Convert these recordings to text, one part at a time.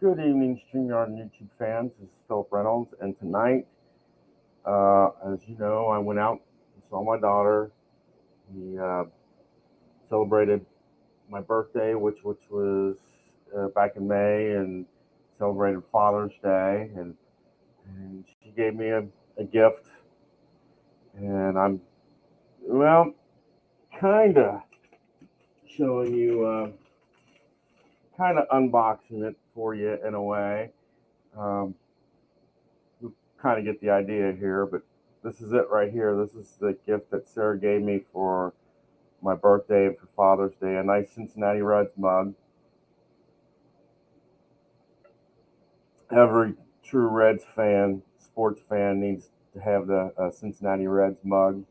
Good evening, StreamYard and YouTube fans. This is Philip Reynolds, and tonight, as you know, I went out and saw my daughter. We celebrated my birthday, which was back in May, and celebrated Father's Day, and she gave me a gift, and I'm well, kind of showing you, kind of unboxing it for you in a way. Um, you kind of get the idea here, but this is it right here. This is the gift that Sarah gave me for my birthday and for Father's Day. A nice Cincinnati Reds mug. Every true Reds fan, sports fan, needs to have the Cincinnati Reds mug.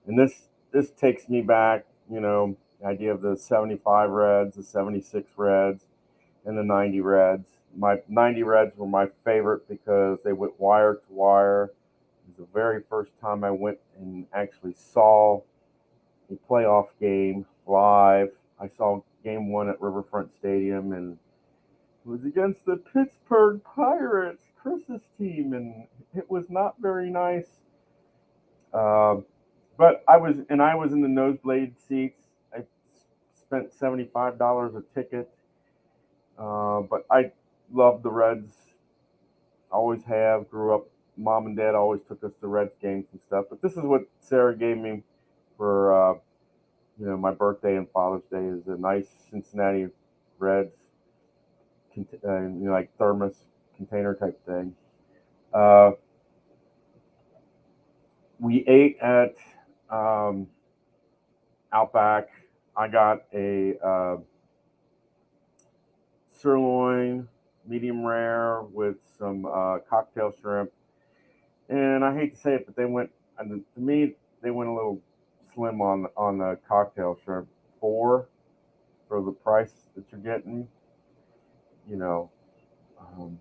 And this takes me back, the idea of the 75 Reds, the 76 Reds, and the 90 Reds. My 90 Reds were my favorite because they went wire to wire. It was the very first time I went and actually saw a playoff game live. I saw game one at Riverfront Stadium, and it was against the Pittsburgh Pirates, Chris's team, and it was not very nice. Uh, but I was in the nosebleed seats. I spent $75 a ticket. But I loved the Reds. Always have. Grew up. Mom and Dad always took us to Reds games and stuff. But this is what Sarah gave me for my birthday and Father's Day is a nice Cincinnati Reds, like thermos container type thing. Uh, we ate at um, Outback. I got a sirloin, medium rare with some cocktail shrimp. And I hate to say it, but to me, they went a little slim on the cocktail shrimp. Four for the price that you're getting, you know. Um,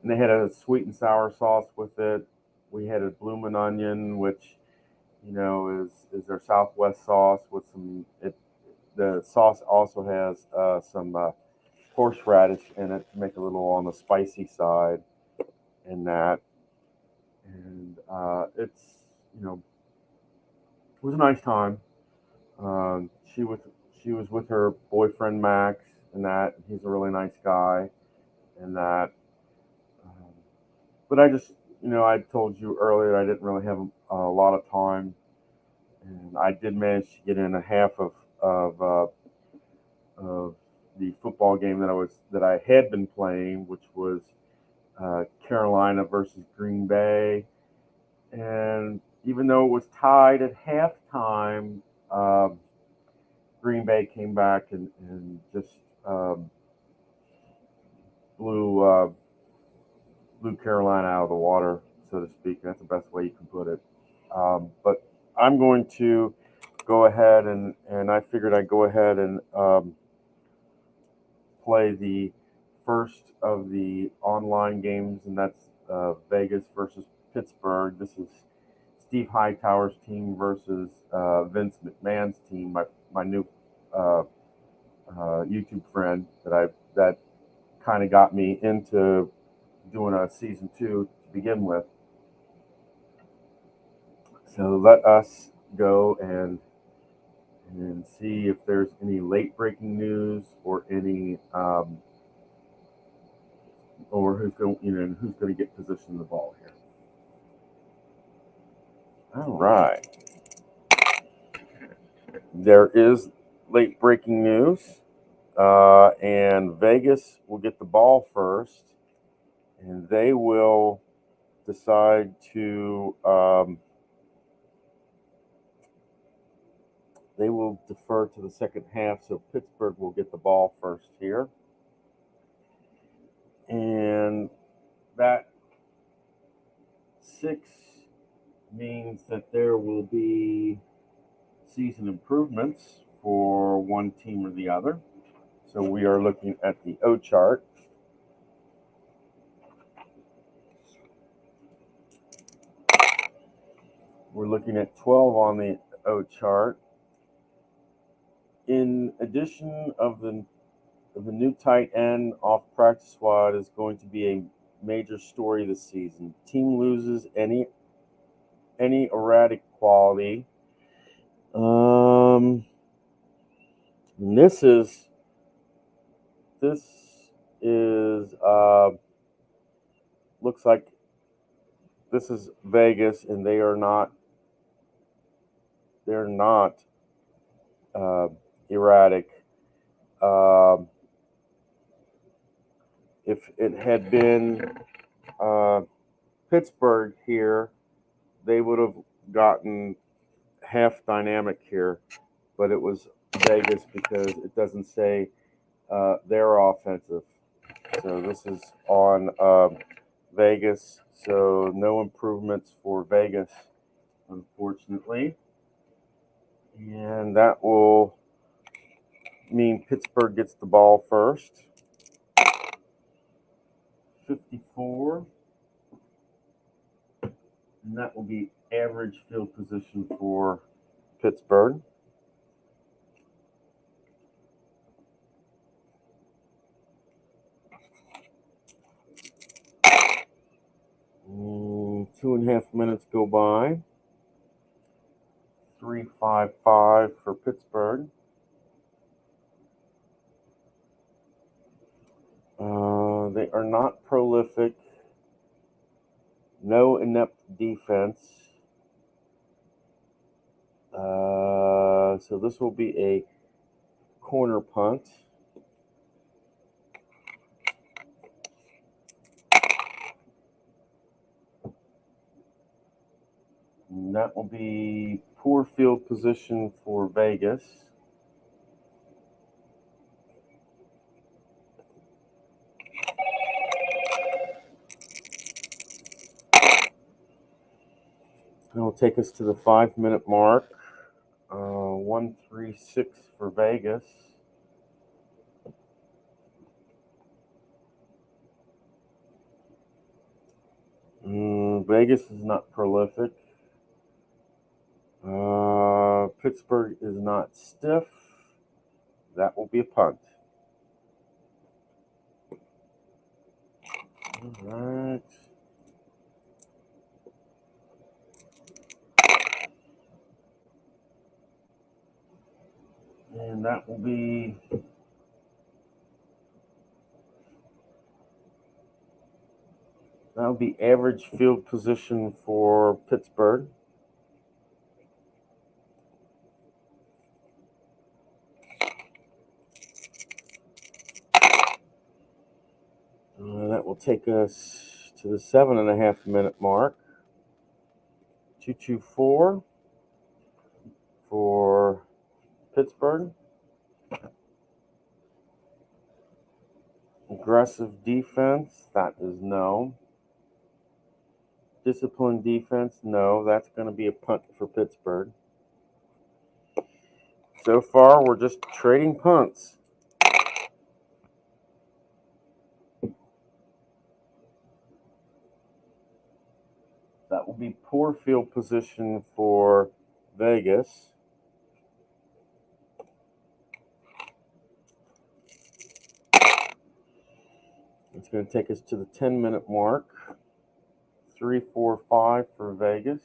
and they had a sweet and sour sauce with it. We had a bloomin' onion, which is their Southwest sauce with some. The sauce also has some horseradish in it to make it a little on the spicy side, in that. And it was a nice time. Um, she was she was with her boyfriend Max, and that he's a really nice guy, and that. Um, but I told you earlier I didn't really have a lot of time, and I did manage to get in a half of the football game that I had been playing, which was Carolina versus Green Bay. And even though it was tied at halftime, Green Bay came back and just um, blew blew Carolina out of the water, so to speak. That's the best way you can put it. But I'm going to go ahead and I figured I'd go ahead and play the first of the online games, and that's Vegas versus Pittsburgh. This is Steve Hightower's team versus Vince McMahon's team. My new uh, YouTube friend that kind of got me into doing a season two to begin with. So let us go and see if there's any late breaking news or any or who's going to get position of the ball here. All right, there is late breaking news, and Vegas will get the ball first, and they will decide to they will defer to the second half, so Pittsburgh will get the ball first here. And that 6 means that there will be season improvements for one team or the other. So we are looking at the O chart. We're looking at 12 on the O chart. In addition of the the new tight end off practice squad is going to be a major story this season. Team loses any erratic quality. And this is looks like this is Vegas, and they're not erratic. If it had been Pittsburgh here, they would have gotten half dynamic here, but it was Vegas because it doesn't say they're offensive. So this is on Vegas, so no improvements for Vegas, unfortunately. And that will mean Pittsburgh gets the ball first. 54. And that will be average field position for Pittsburgh. And 2.5 minutes go by. 3-5-5 for Pittsburgh. They are not prolific. No inept defense. So this will be a corner punt. And that will be poor field position for Vegas. That will take us to the 5-minute mark. 1-3-6 for Vegas. Vegas is not prolific. Pittsburgh is not stiff. That will be a punt. All right. And that will be average field position for Pittsburgh. That will take us to the 7.5 minute mark. 2-2-4 for Pittsburgh. Aggressive defense, that is no. Disciplined defense, no. That's going to be a punt for Pittsburgh. So far, we're just trading punts. That will be poor field position for Vegas. It's going to take us to the 10-minute mark. 3-4-5 for Vegas.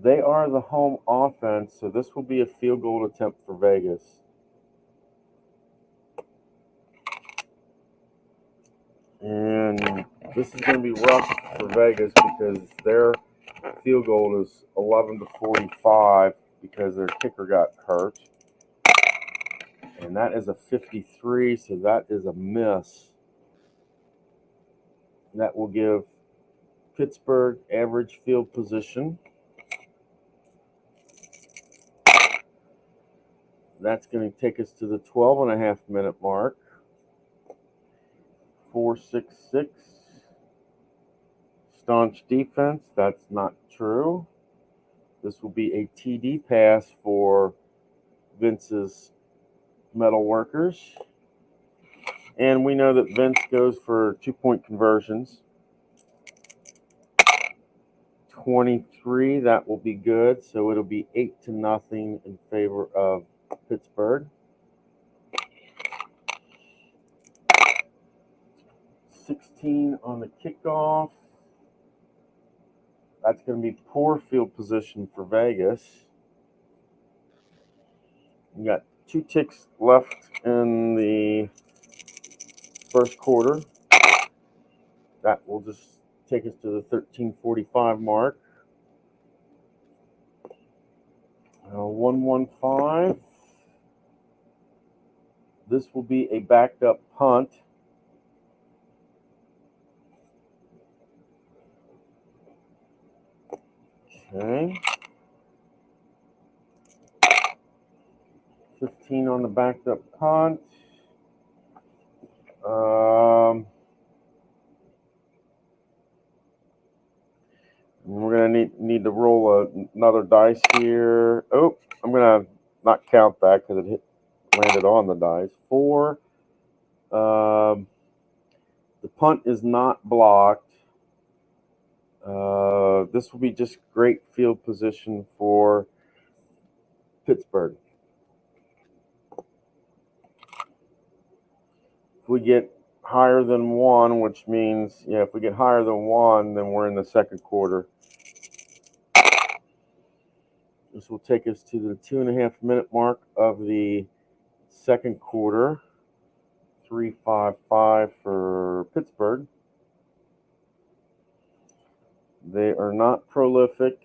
They are the home offense, so this will be a field goal attempt for Vegas. And this is going to be rough for Vegas because their field goal is 11-45 because their kicker got hurt. And that is a 53, so that is a miss. That will give Pittsburgh average field position. That's going to take us to the 12.5 minute mark. 4-6-6. Staunch defense. That's not true. This will be a TD pass for Vince's metal workers. And we know that Vince goes for 2-point conversions. 23. That will be good. So it'll be 8-0 in favor of Pittsburgh. 16 on the kickoff. That's going to be poor field position for Vegas. We got 2 ticks left in the first quarter. That will just take us to the 13:45 mark. 1-1-5. This will be a backed up punt. Okay. 15 on the backed up punt. We're going to need to roll another dice here. Oh, I'm going to not count that because it landed on the dice. 4. The punt is not blocked. This will be just great field position for Pittsburgh. If we get higher than 1, which means, if we get higher than 1, then we're in the second quarter. This will take us to the 2.5-minute mark of the second quarter. 3-5-5 for Pittsburgh. They are not prolific.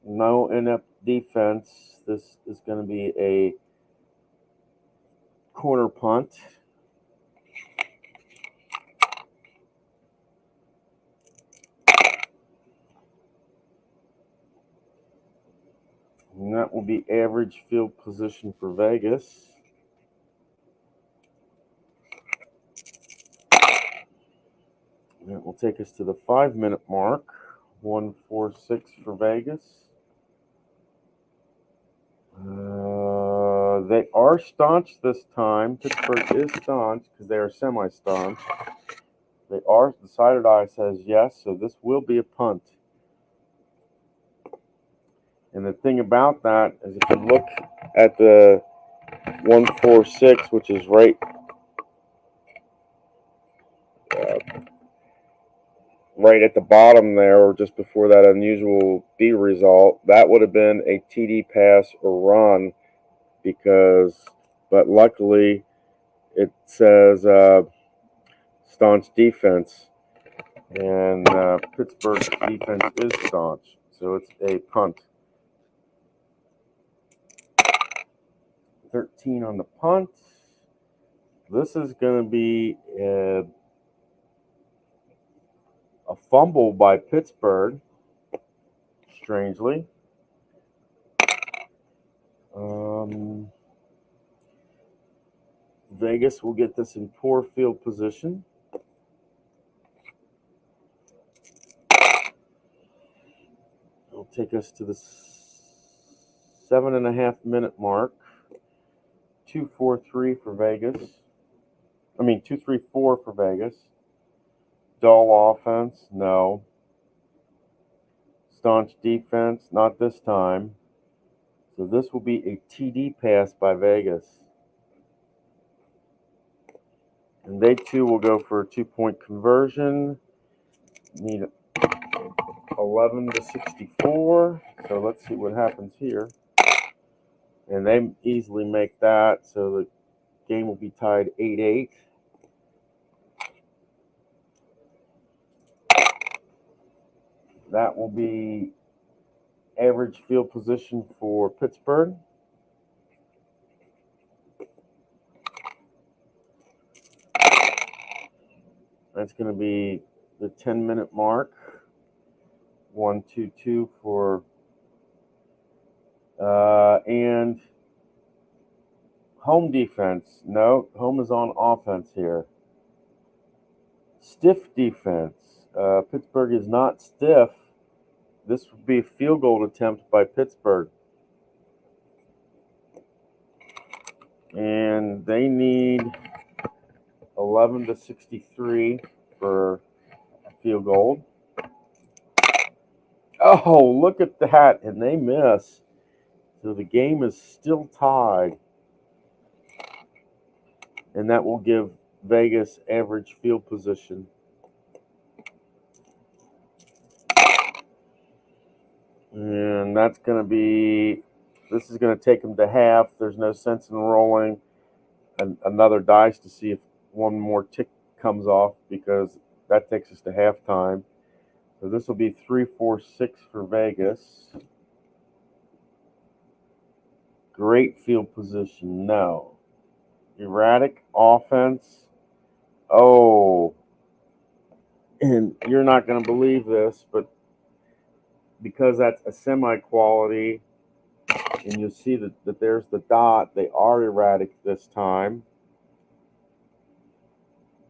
No inept defense. This is going to be a corner punt. And that will be average field position for Vegas. That will take us to the 5-minute mark. 1-4-6 for Vegas. They are staunch this time. Pittsburgh is staunch because they are semi-staunch. They are. The sighted eye says yes, so this will be a punt. And the thing about that is, if you look at the 1-4-6, which is right at the bottom there, or just before that unusual D result, that would have been a TD pass or run, but luckily it says staunch defense, and Pittsburgh's defense is staunch, so it's a punt. 13 on the punt. This is going to be a fumble by Pittsburgh, strangely. Vegas will get this in poor field position. It'll take us to the 7.5-minute mark. 2-4-3 for Vegas. 2-3-4 for Vegas. Dull offense, no. Staunch defense, not this time. So this will be a TD pass by Vegas. And they too will go for a 2-point conversion. Need 11-64. So let's see what happens here. And they easily make that, so the game will be tied 8-8. That will be average field position for Pittsburgh. That's going to be the 10-minute mark. 1-2-2 for and home defense. No, home is on offense here. Stiff defense. Pittsburgh is not stiff. This would be a field goal attempt by Pittsburgh. And they need 11-63 for a field goal. Oh, look at that. And they miss. So the game is still tied. And that will give Vegas average field position. And that's going to be, this is going to take them to half. There's no sense in rolling another dice to see if one more tick comes off, because that takes us to halftime. So this will be 3-4-6 for Vegas. Great field position. No. Erratic offense. Oh. And you're not going to believe this, but because that's a semi-quality, and you'll see that there's the dot, they are erratic this time.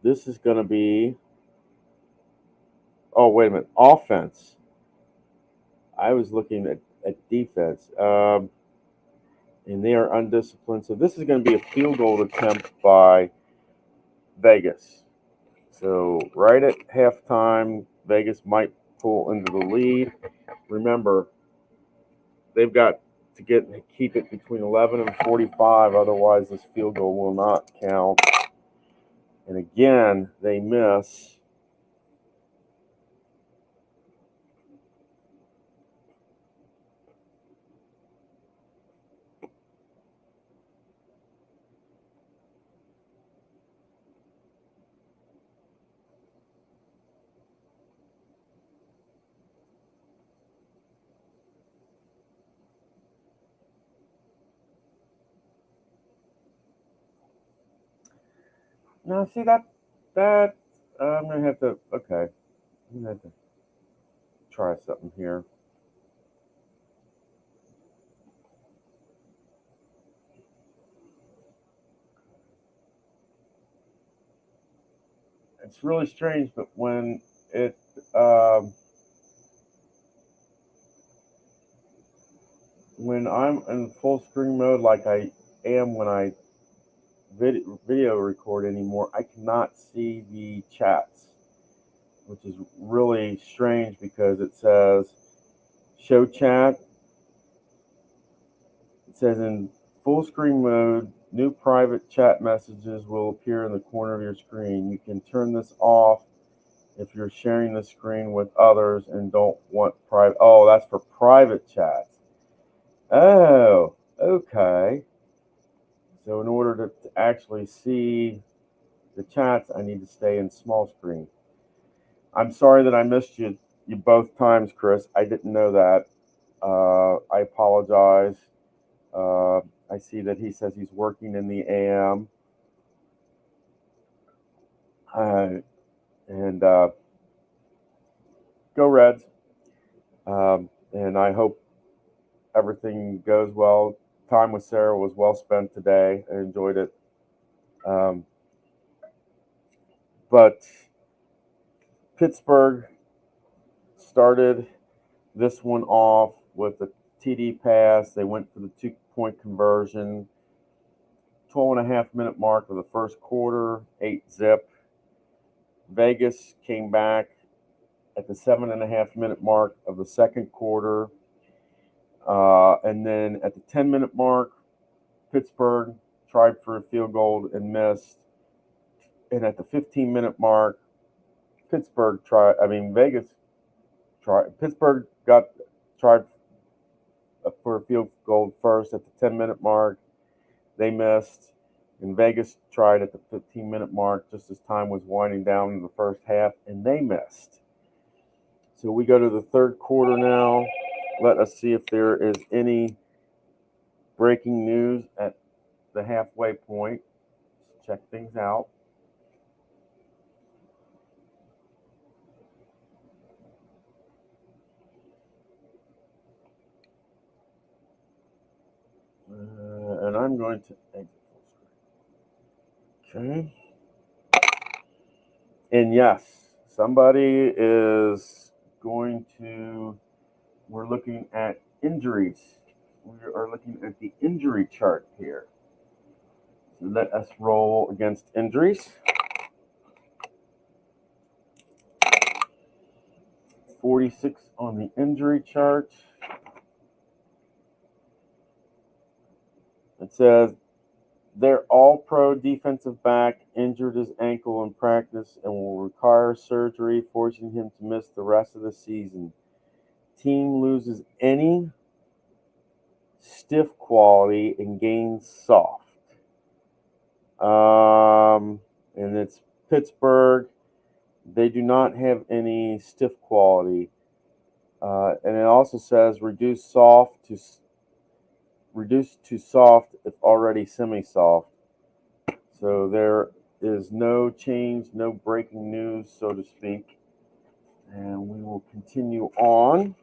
This is going to be, oh, wait a minute, offense. I was looking at defense. And they are undisciplined. So this is going to be a field goal attempt by Vegas. So right at halftime, Vegas might pull into the lead. Remember, they've got to keep it between 11 and 45, otherwise this field goal will not count. And again, they miss. Now, see that I'm gonna have to. Okay, I'm gonna have to try something here. It's really strange, but when it when I'm in full screen mode, like I am when I video record anymore, I cannot see the chats, which is really strange because it says show chat. It says in full screen mode, new private chat messages will appear in the corner of your screen. You can turn this off if you're sharing the screen with others and don't want private. Oh, that's for private chats. Oh, okay. So in order to actually see the chats, I need to stay in small screen. I'm sorry that I missed you both times, Chris. I didn't know that. I apologize. I see that he says he's working in the AM. And go Reds. And I hope everything goes well. Time with Sarah was well spent today. I enjoyed it. But Pittsburgh started this one off with a TD pass. They went for the 2-point conversion. 12.5-minute mark of the first quarter, 8-zip. Vegas came back at the 7.5-minute mark of the second quarter. And then at the 10-minute mark, Pittsburgh tried for a field goal and missed. And at the 15-minute mark, Vegas tried. Pittsburgh tried for a field goal first at the 10-minute mark. They missed. And Vegas tried at the 15-minute mark just as time was winding down in the first half, and they missed. So we go to the third quarter now. Let us see if there is any breaking news at the halfway point. Let's check things out. And I'm going to exit full screen. Okay. And yes, somebody is going to, we're looking at injuries. We are looking at the injury chart here. So let us roll against injuries. 46 on the injury chart. It says their all-pro defensive back injured his ankle in practice and will require surgery, forcing him to miss the rest of the season. Team loses any stiff quality and gains soft. And it's Pittsburgh. They do not have any stiff quality. And it also says reduced to soft if already semi-soft. So there is no change, no breaking news, so to speak. And we will continue on.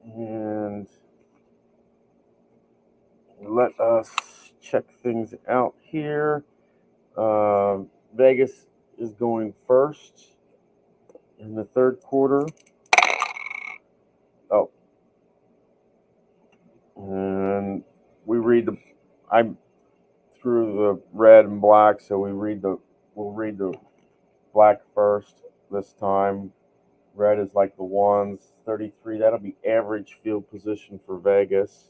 And let us check things out here. Vegas is going first in the third quarter. Oh. And we read I'm through the red and black, so we'll read the black first this time. Red is like the ones, 33. That'll be average field position for Vegas.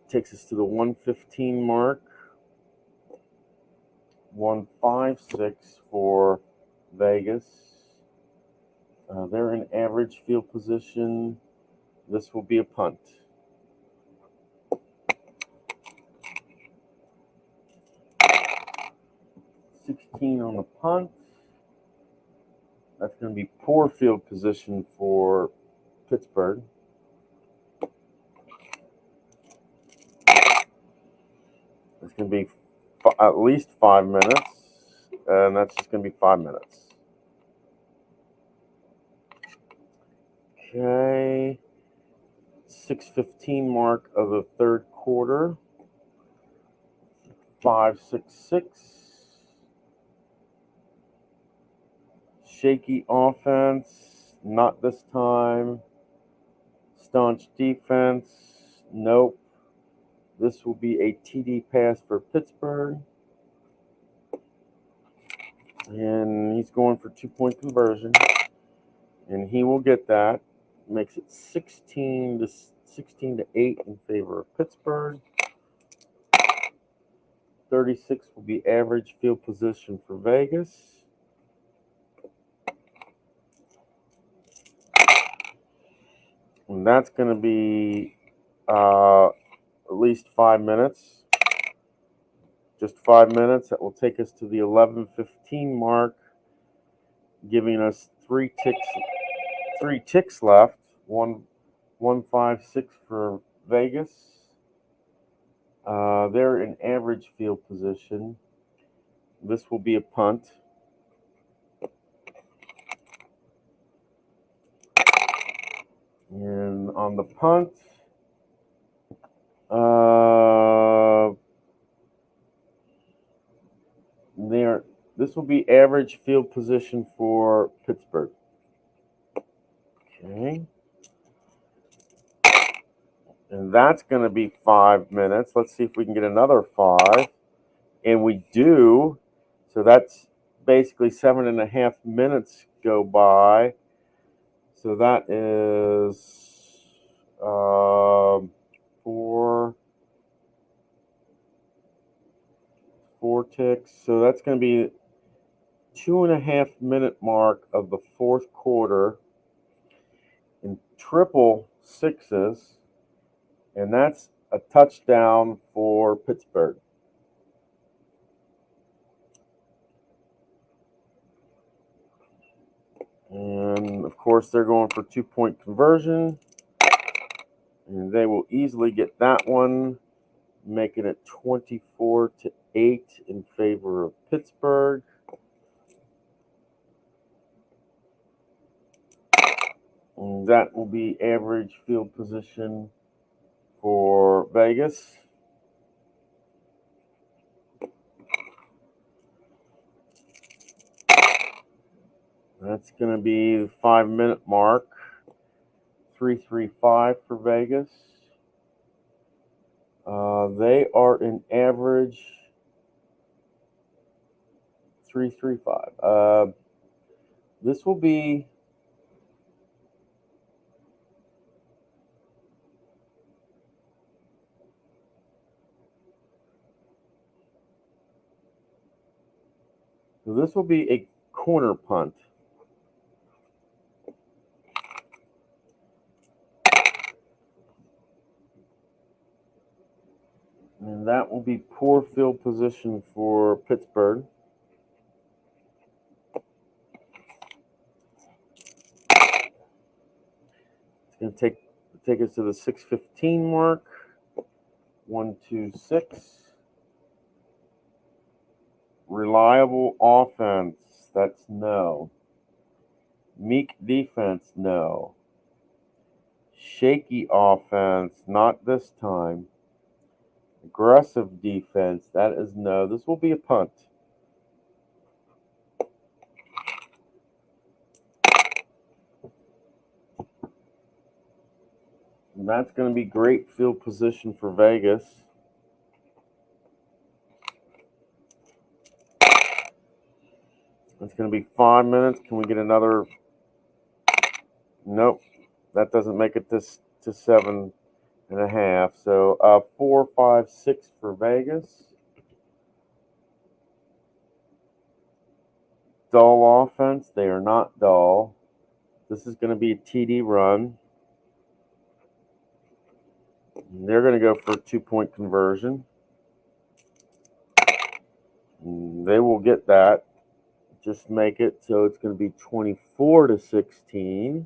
Takes us to the 115 mark. 156 for Vegas. They're in average field position. This will be a punt. $16 on the punt. That's going to be poor field position for Pittsburgh. It's going to be at least 5 minutes, and that's just going to be 5 minutes. Okay, 6:15 mark of the third quarter. 5-6-6. Shaky offense, not this time. Staunch defense, nope. This will be a TD pass for Pittsburgh. And he's going for 2-point conversion. And he will get that. Makes it 16 to 8 in favor of Pittsburgh. 36 will be average field position for Vegas. And that's going to be at least 5 minutes. Just 5 minutes. That will take us to the 11:15 mark, giving us three ticks left. 1-5-6 for Vegas. They're in average field position. This will be a punt. And on the punt, this will be average field position for Pittsburgh. Okay. And that's going to be 5 minutes. Let's see if we can get another 5. And we do. So that's basically 7.5 minutes go by. So that is 4 ticks. So that's going to be 2.5 minute mark of the fourth quarter in triple sixes. And that's a touchdown for Pittsburgh. And of course, they're going for 2-point conversion. And they will easily get that one, making it 24 to 8 in favor of Pittsburgh. And that will be average field position for Vegas. That's going to be the 5 minute mark. 3-3-5 for Vegas. They are in average 335. This will be a corner punt. And that will be poor field position for Pittsburgh. It's going to take us to the 6:15 mark. 1-2-6. Reliable offense. That's no. Meek defense. No. Shaky offense. Not this time. Aggressive defense. That is no. This will be a punt. And that's going to be great field position for Vegas. It's going to be 5 minutes. Can we get another? Nope. That doesn't make it to 7.5. So 4, 5, 6 for Vegas. Dull offense. They are not dull. This is going to be a TD run. They're going to go for a 2-point conversion. They will get that. Just make it so it's going to be 24-16.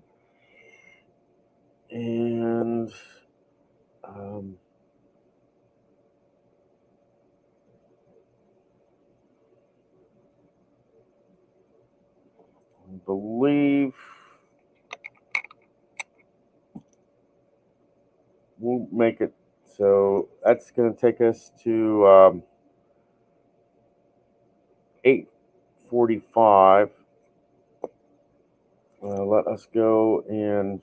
And I believe we'll make it. So that's going to take us to 8:45. Let us go and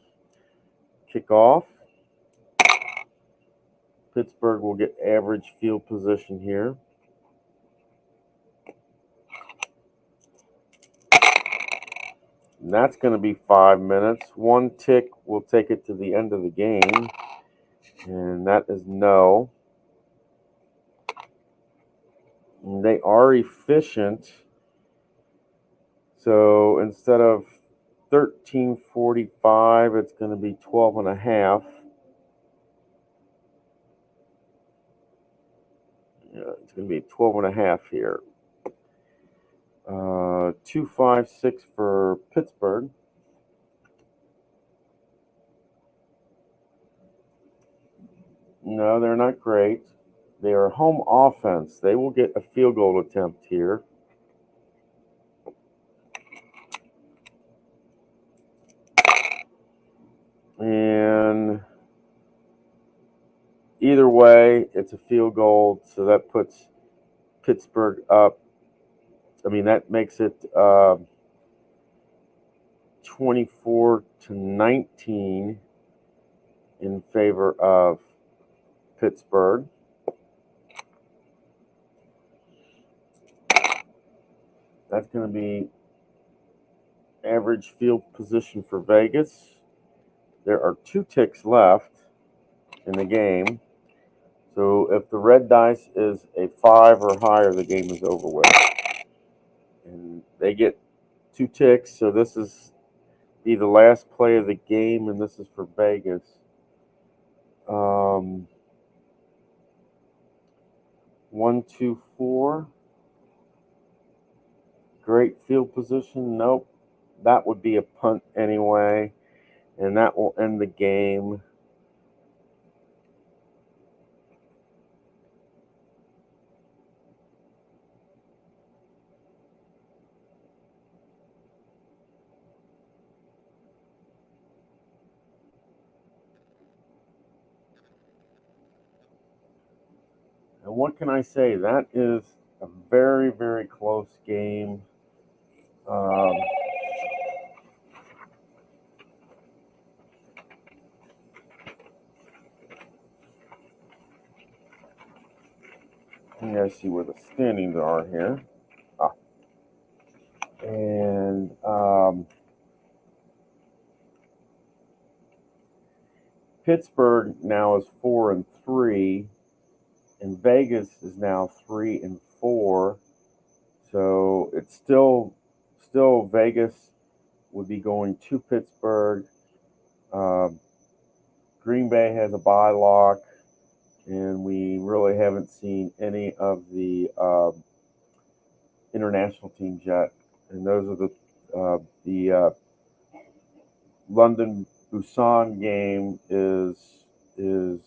kick off. Pittsburgh will get average field position here. And that's going to be 5 minutes. One tick will take it to the end of the game. And that is no. And they are efficient. So instead of 13:45, it's going to be 12.5. Yeah, it's going to be 12.5 here. 2-5-6 for Pittsburgh. No, they're not great. They are home offense. They will get a field goal attempt here. And either way, it's a field goal, so that puts Pittsburgh up. I mean, that makes it 24-19 in favor of Pittsburgh. That's going to be average field position for Vegas. There are 2 ticks left in the game. So if the red dice is a 5 or higher, the game is over with. And they get 2 ticks, so this is be the last play of the game, and this is for Vegas. 1-2-4. Great field position. Nope. That would be a punt anyway, and that will end the game. And what can I say? That is a very, very close game. You guys see where the standings are here. Pittsburgh now is 4-3, and Vegas is now 3-4. So it's still Vegas would be going to Pittsburgh. Green Bay has a bye lock, and we really haven't seen any of the international teams yet. And those are the London Busan game is the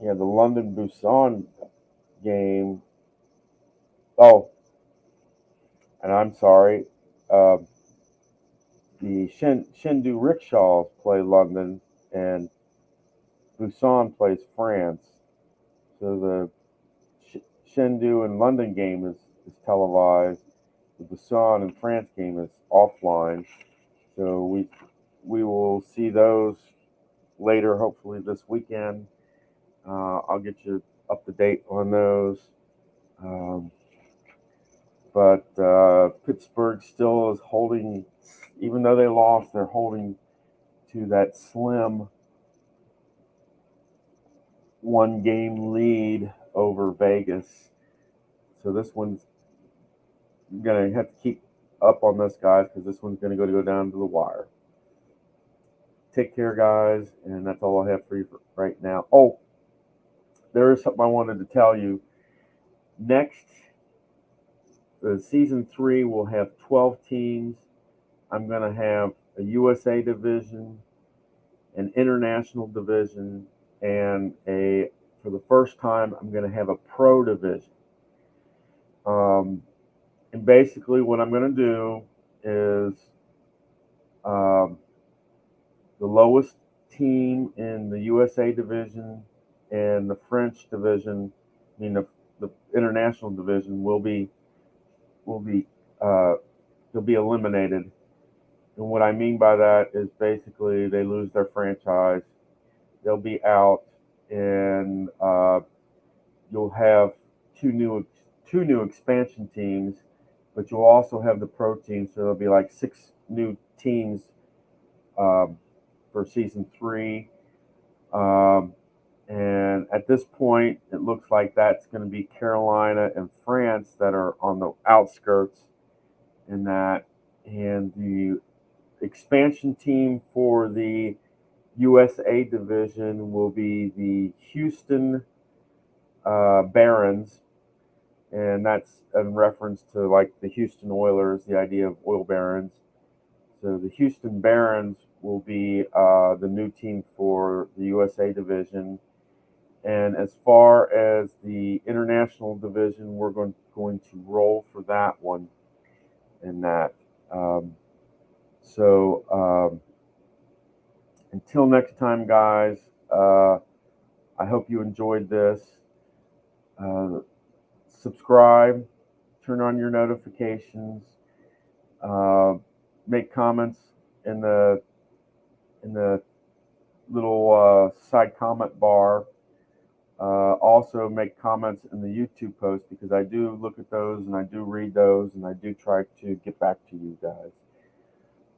London Busan game. Oh, and I'm sorry. The Chengdu Rickshaws play London, and Busan plays France. So the Chengdu and London game is televised. The Busan and France game is offline. So we will see those later, hopefully this weekend. I'll get you up to date on those. But Pittsburgh still is holding, even though they lost, they're holding to that slim 1-game lead over Vegas. So this one's going to have to keep up on this, guys, because this one's going to go down to the wire. Take care, guys, and that's all I have for you right now. Oh, there is something I wanted to tell you. Next, season 3 will have 12 teams. I'm going to have a USA division, an international division, and for the first time, I'm going to have a pro division. And basically what I'm going to do is the lowest team in the USA division and the French division, I mean the international division, will be they'll be eliminated. And what I mean by that is basically they lose their franchise, they'll be out, and you'll have two new expansion teams, but you'll also have the pro team. So there'll be like 6 new teams for season 3. And at this point, it looks like that's going to be Carolina and France that are on the outskirts in that. And the expansion team for the USA division will be the Houston Barons. And that's in reference to like the Houston Oilers, the idea of oil barons. So the Houston Barons will be the new team for the USA division. And as far as the international division, we're going to roll for that one and that. Until next time, guys, I hope you enjoyed this. Subscribe, turn on your notifications, make comments in the little side comment bar. Also make comments in the YouTube post, because I do look at those and I do read those and I do try to get back to you guys.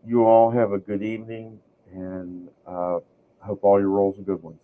You all have a good evening, and I hope all your rolls are good ones.